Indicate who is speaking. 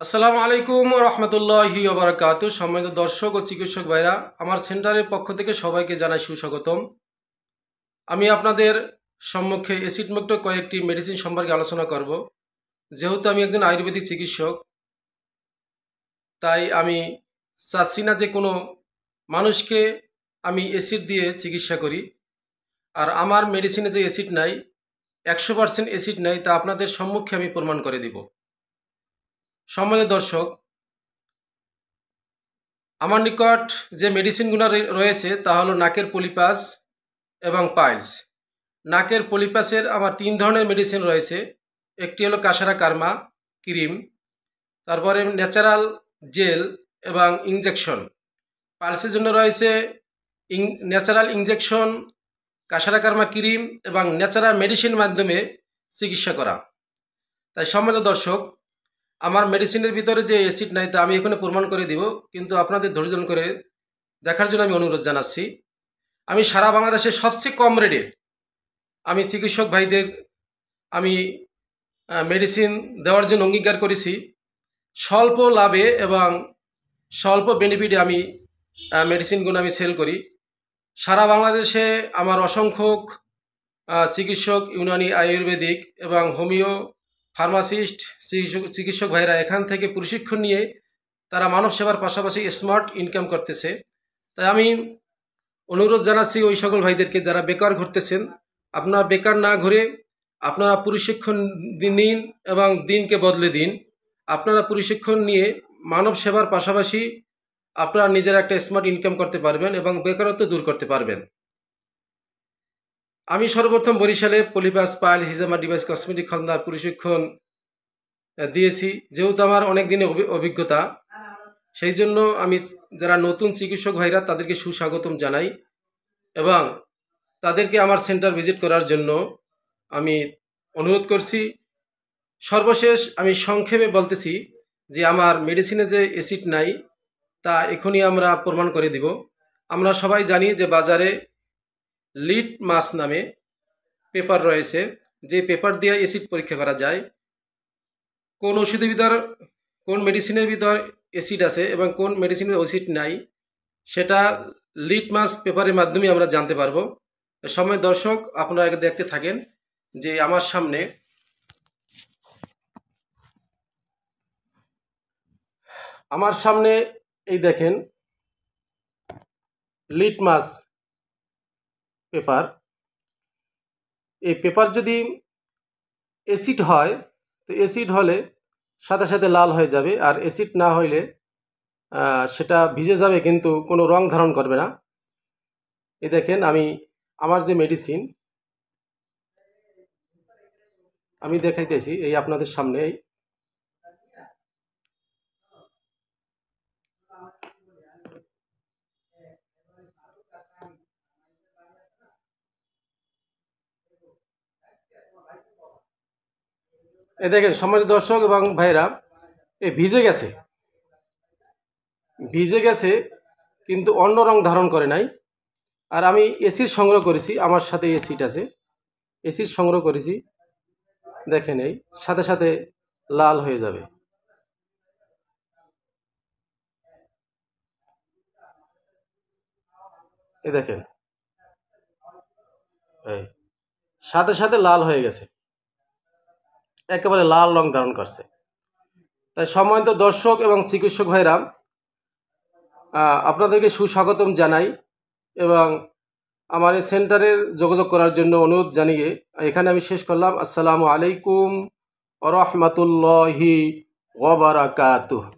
Speaker 1: আসসালামু আলাইকুম রহমতুল্লাহি ওবরাকাতু। সম্মানিত দর্শক ও চিকিৎসক ভাইরা, আমার সেন্টারের পক্ষ থেকে সবাইকে জানাই সুস্বাগতম। আমি আপনাদের সম্মুখে অ্যাসিডমুক্ত কয়েকটি মেডিসিন সম্পর্কে আলোচনা করব। যেহেতু আমি একজন আয়ুর্বেদিক চিকিৎসক, তাই আমি চাচ্ছি না যে কোনো মানুষকে আমি অ্যাসিড দিয়ে চিকিৎসা করি। আর আমার মেডিসিনে যে অ্যাসিড নাই, 100% অ্যাসিড নাই, তা আপনাদের সম্মুখে আমি প্রমাণ করে দিব। সম্মানিত দর্শক, আমার নিকট যে মেডিসিনগুলো রয়েছে তা হলো নাকের পলিপাস এবং পাইলস। নাকের পলিপাসের আমার 3 ধরনের মেডিসিন রয়েছে। একটি হলো কাসারা কার্মা ক্রিম, তারপরে ন্যাচারাল জেল এবং ইনজেকশন। পাইলসের জন্য রয়েছে natural injection, Kasara Karma cream এবং ন্যাচারাল মেডিসিন মাধ্যমে চিকিৎসা করা। তাই সম্মানিত দর্শক, আমার মেডিসিনের ভিতরে যে অ্যাসিড নাই তা আমি এখানে প্রমাণ করে দিব, কিন্তু আপনাদের ধৈর্য ধরে করে দেখার জন্য আমি অনুরোধ জানাচ্ছি। আমি সারা বাংলাদেশে সবচেয়ে কম রেটে আমি চিকিৎসক ভাইদের আমি মেডিসিন দেওয়ার জন্য অঙ্গীকার করেছি। স্বল্প লাভে এবং স্বল্প বেনিফিটে আমি মেডিসিনগুলো আমি সেল করি। সারা বাংলাদেশে আমার অসংখ্য চিকিৎসক, ইউনানি, আয়ুর্বেদিক এবং হোমিও ফার্মাসিস্ট চিকিৎসক ভাইরা এখান থেকে প্রশিক্ষণ নিয়ে তারা মানব সেবার পাশাপাশি স্মার্ট ইনকাম করতেছে। তাই আমি অনুরোধ জানাচ্ছি ওই সকল ভাইদেরকে যারা বেকার ঘুরতেছেন, আপনারা বেকার না ঘুরে আপনারা প্রশিক্ষণ নিন এবং দিনকে বদলে দিন। আপনারা প্রশিক্ষণ নিয়ে মানব সেবার পাশাপাশি আপনারা নিজের একটা স্মার্ট ইনকাম করতে পারবেন এবং বেকারত্ব দূর করতে পারবেন। আমি সর্বপ্রথম বরিশালে পলিপাস, পাইল, হিজামা ডিভাইস কসমেটিক খলনার প্রশিক্ষণ দিয়েছি। যেহেতু আমার অনেক দিনের অভিজ্ঞতা, সেই জন্য আমি যারা নতুন চিকিৎসক ভাইরা তাদেরকে সুস্বাগতম জানাই এবং তাদেরকে আমার সেন্টার ভিজিট করার জন্য আমি অনুরোধ করছি। সর্বশেষ আমি সংক্ষেপে বলতেছি যে আমার মেডিসিনে যে অ্যাসিড নাই তা এখনই আমরা প্রমাণ করে দিব। আমরা সবাই জানি যে বাজারে লিটমাস নামে পেপার রয়েছে, যে পেপার দিয়ে অ্যাসিড পরীক্ষা করা যায় কোন ওষুধের ভিতর, কোন মেডিসিনের ভিতর অ্যাসিড আছে এবং কোন মেডিসিনের অ্যাসিড নাই, সেটা লিটমাস পেপারের মাধ্যমে আমরা জানতে পারবো। সময় দর্শক, আপনারা দেখতে থাকেন যে আমার সামনে এই দেখেন লিটমাস পেপার। এই পেপার যদি অ্যাসিড হয় তো অ্যাসিড হলে সাথে সাথে লাল হয়ে যাবে, আর অ্যাসিড না হইলে সেটা ভিজে যাবে কিন্তু কোনো রং ধারণ করবে না। এই দেখেন আমার যে মেডিসিন আমি দেখাইতেছি এই আপনাদের সামনে। এই দেখেন সম্মানিত দর্শক এবং ভাইরা, এ ভিজে গেছে কিন্তু অন্য রং ধারণ করে নাই। আর আমি অ্যাসিড সংগ্রহ করেছি, আমার সাথে অ্যাসিড আছে, অ্যাসিড সংগ্রহ করেছি। দেখেন এই সাথে সাথে লাল হয়ে যাবে। এই দেখেন এই সাথে সাথে লাল হয়ে গেছে, একেবারে লাল রং ধারণ করছে। তাই সম্মানিত দর্শক এবং চিকিৎসক ভাইরা, আপনাদেরকে সুস্বাগতম জানাই এবং আমার এই সেন্টারের যোগাযোগ করার জন্য অনুরোধ জানিয়ে এখানে আমি শেষ করলাম। আসসালামু আলাইকুম ওয়া রাহমাতুল্লাহি ওয়া বারাকাতুহু।